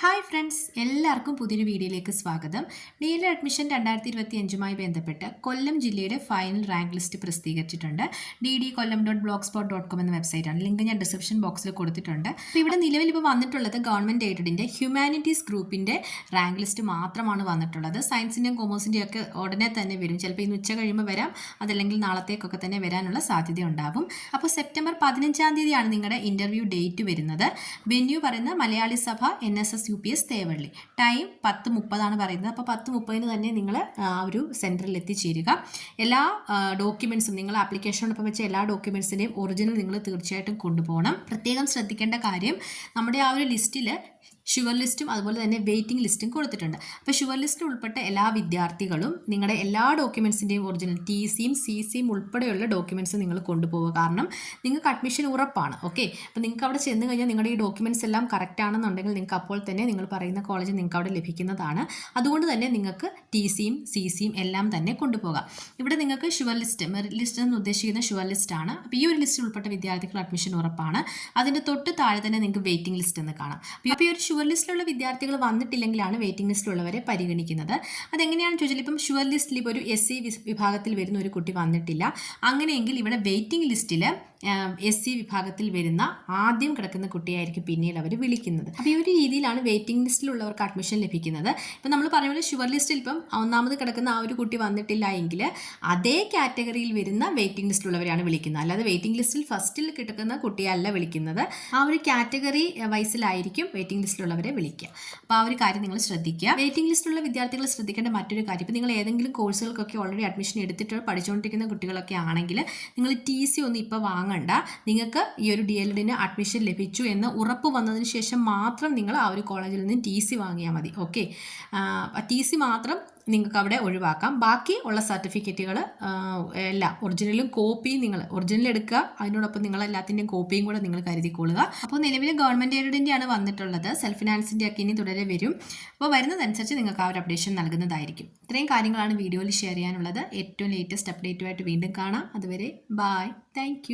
Hi friends, എല്ലാവർക്കും പുതിയൊരു വീഡിയോയിലേക്ക് സ്വാഗതം. ഡി.എൽ.എഡ് അഡ്മിഷൻ 2025 ബന്ധപ്പെട്ട് കൊല്ലം ജില്ലയുടെ ഫൈനൽ റാങ്ക് ലിസ്റ്റ് പ്രസിദ്ധീകരിച്ചിട്ടുണ്ട്. dd.kollam.blogspot.com എന്ന വെബ്സൈറ്റാണ്. ലിങ്ക് ഞാൻ ഡിസ്ക്രിപ്ഷൻ ബോക്സിൽ കൊടുത്തിട്ടുണ്ട്. അപ്പോൾ ഇവിടെ നിലവിൽ ഇപ്പോൾ വന്നിട്ടുള്ളത് ഗവൺമെൻറ് എയ്ഡഡിൻ്റെ ഹ്യൂമാനിറ്റീസ് ഗ്രൂപ്പിൻ്റെ റാങ്ക് ലിസ്റ്റ് മാത്രമാണ് വന്നിട്ടുള്ളത്. സയൻസിൻ്റെയും കൊമേഴ്സിൻ്റെയും ഒക്കെ ഉടനെ തന്നെ വരും. ചിലപ്പോൾ ഇന്ന് ഉച്ച കഴിയുമ്പോൾ വരാം, അതല്ലെങ്കിൽ നാളത്തേക്കൊക്കെ തന്നെ വരാനുള്ള സാധ്യത ഉണ്ടാകും. അപ്പോൾ സെപ്റ്റംബർ 15 നിങ്ങളുടെ ഇൻ്റർവ്യൂ ഡേറ്റ് വരുന്നത്. വെന്യൂ പറയുന്ന മലയാളി സഭ NSS UPS തേവള്ളി. ടൈം 10:30 പറയുന്നത്. അപ്പോൾ 10:30 തന്നെ നിങ്ങൾ ആ ഒരു സെൻറ്ററിൽ എത്തിച്ചേരുക. എല്ലാ ഡോക്യുമെൻറ്റ്സും നിങ്ങൾ ആപ്ലിക്കേഷനോടൊപ്പം വെച്ച എല്ലാ ഡോക്യുമെൻറ്റ്സിൻ്റെയും ഒറിജിനൽ നിങ്ങൾ തീർച്ചയായിട്ടും കൊണ്ടുപോകണം. പ്രത്യേകം ശ്രദ്ധിക്കേണ്ട കാര്യം, നമ്മുടെ ആ ഒരു ലിസ്റ്റിൽ ഷുവർ ലിസ്റ്റും അതുപോലെ തന്നെ വെയിറ്റിംഗ് ലിസ്റ്റും കൊടുത്തിട്ടുണ്ട്. അപ്പോൾ ഷുവർ ലിസ്റ്റിൽ ഉൾപ്പെട്ട എല്ലാ വിദ്യാർത്ഥികളും നിങ്ങളുടെ എല്ലാ ഡോക്യുമെൻറ്റ്സിൻ്റെയും ഒറിജിനൽ TCയും CCയും ഉൾപ്പെടെയുള്ള ഡോക്യുമെൻറ്റ്സ് നിങ്ങൾ കൊണ്ടുപോകുക. കാരണം നിങ്ങൾക്ക് അഡ്മിഷൻ ഉറപ്പാണ്. ഓക്കെ, അപ്പോൾ നിങ്ങൾക്ക് അവിടെ ചെന്ന് കഴിഞ്ഞാൽ നിങ്ങളുടെ ഈ ഡോക്യുമെൻറ്റ്സ് എല്ലാം കറക്റ്റ് ആണെന്നുണ്ടെങ്കിൽ നിങ്ങൾക്ക് അപ്പോൾ തന്നെ നിങ്ങൾ പറയുന്ന കോളേജ് നിങ്ങൾക്ക് അവിടെ ലഭിക്കുന്നതാണ്. അതുകൊണ്ട് തന്നെ നിങ്ങൾക്ക് TCയും CCയും എല്ലാം തന്നെ കൊണ്ടുപോകാം. ഇവിടെ നിങ്ങൾക്ക് ഷുവർ ലിസ്റ്റ്, മെറിറ്റ് ലിസ്റ്റ് എന്ന് ഉദ്ദേശിക്കുന്ന ഷുവർ ലിസ്റ്റാണ്. അപ്പോൾ ഈ ഒരു ലിസ്റ്റിൽ ഉൾപ്പെട്ട വിദ്യാർത്ഥികൾ അഡ്മിഷൻ ഉറപ്പാണ്. അതിൻ്റെ തൊട്ട് താഴെ തന്നെ നിങ്ങൾക്ക് വെയിറ്റിംഗ് ലിസ്റ്റ് എന്ന് കാണാം. അപ്പോൾ ഈ ഒരു ഷുവർ ലിസ്റ്റിലുള്ള വിദ്യാർത്ഥികൾ വന്നിട്ടില്ലെങ്കിലാണ് വെയിറ്റിംഗ് ലിസ്റ്റിലുള്ളവരെ പരിഗണിക്കുന്നത്. അതെങ്ങനെയാണെന്ന് ചോദിച്ചാൽ, ഇപ്പം ഷുവർ ലിസ്റ്റിൽ ഇപ്പോൾ ഒരു SC വിഭാഗത്തിൽ വരുന്ന ഒരു കുട്ടി വന്നിട്ടില്ല, അങ്ങനെയെങ്കിൽ ഇവിടെ വെയിറ്റിംഗ് ലിസ്റ്റിൽ SC വിഭാഗത്തിൽ വരുന്ന ആദ്യം കിടക്കുന്ന കുട്ടിയായിരിക്കും പിന്നീട് അവർ വിളിക്കുന്നത്. അപ്പോൾ ഈ ഒരു രീതിയിലാണ് വെയിറ്റിംഗ് ലിസ്റ്റിലുള്ളവർക്ക് അഡ്മിഷൻ ലഭിക്കുന്നത്. ഇപ്പം നമ്മൾ പറയുമ്പോൾ ഷുവർ ലിസ്റ്റിൽ ഇപ്പം ഒന്നാമത് കിടക്കുന്ന ആ ഒരു കുട്ടി വന്നിട്ടില്ല എങ്കിൽ അതേ കാറ്റഗറിയിൽ വരുന്ന വെയിറ്റിംഗ് ലിസ്റ്റിലുള്ളവരെയാണ് വിളിക്കുന്നത്. അല്ലാതെ വെയിറ്റിംഗ് ലിസ്റ്റിൽ ഫസ്റ്റിൽ കിടക്കുന്ന കുട്ടിയല്ല വിളിക്കുന്നത്. ആ ഒരു കാറ്റഗറി വൈസിലായിരിക്കും വെയിറ്റിംഗ് ലിസ്റ്റിലുള്ളവരെ വിളിക്കുക. അപ്പോൾ ആ ഒരു കാര്യം നിങ്ങൾ ശ്രദ്ധിക്കുക. വെയിറ്റിംഗ് ലിസ്റ്റിലുള്ള വിദ്യാർത്ഥികൾ ശ്രദ്ധിക്കേണ്ട മറ്റൊരു കാര്യം, ഇപ്പോൾ നിങ്ങൾ ഏതെങ്കിലും കോഴ്സുകൾക്കൊക്കെ ഓൾറെഡി അഡ്മിഷൻ എടുത്തിട്ട് പഠിച്ചുകൊണ്ടിരിക്കുന്ന കുട്ടികളൊക്കെ ആണെങ്കിൽ നിങ്ങൾ TC ഒന്നും ഇപ്പോൾ വാങ്ങണ്ട. നിങ്ങൾക്ക് ഈ ഒരു DLEDന് അഡ്മിഷൻ ലഭിച്ചു എന്ന് ഉറപ്പ് വന്നതിന് ശേഷം മാത്രം നിങ്ങൾ ആ ഒരു കോളേജിൽ നിന്ന് TC വാങ്ങിയാൽ മതി. ഓക്കെ, TC മാത്രം നിങ്ങൾക്ക് അവിടെ ഒഴിവാക്കാം. ബാക്കി ഉള്ള സർട്ടിഫിക്കറ്റുകൾ എല്ലാം ഒറിജിനലും കോപ്പിയും നിങ്ങൾ ഒറിജിനൽ എടുക്കുക. അതിനോടൊപ്പം നിങ്ങൾ എല്ലാത്തിൻ്റെയും കോപ്പിയും കൂടെ നിങ്ങൾ കരുതിക്കൊള്ളുക. അപ്പോൾ നിലവിൽ ഗവൺമെൻറ് എയ്ഡഡിൻ്റെയാണ് വന്നിട്ടുള്ളത്. സെൽഫ് ഫിനാൻസിൻ്റെ ഒക്കെ ഇനി തുടരെ വരും. അപ്പോൾ വരുന്നതനുസരിച്ച് നിങ്ങൾക്ക് ആ ഒരു അപ്ഡേഷൻ നൽകുന്നതായിരിക്കും. ഇത്രയും കാര്യങ്ങളാണ് വീഡിയോയിൽ ഷെയർ ചെയ്യാനുള്ളത്. ഏറ്റവും ലേറ്റസ്റ്റ് അപ്ഡേറ്റുമായിട്ട് വീണ്ടും കാണാം. അതുവരെ ബൈ, താങ്ക്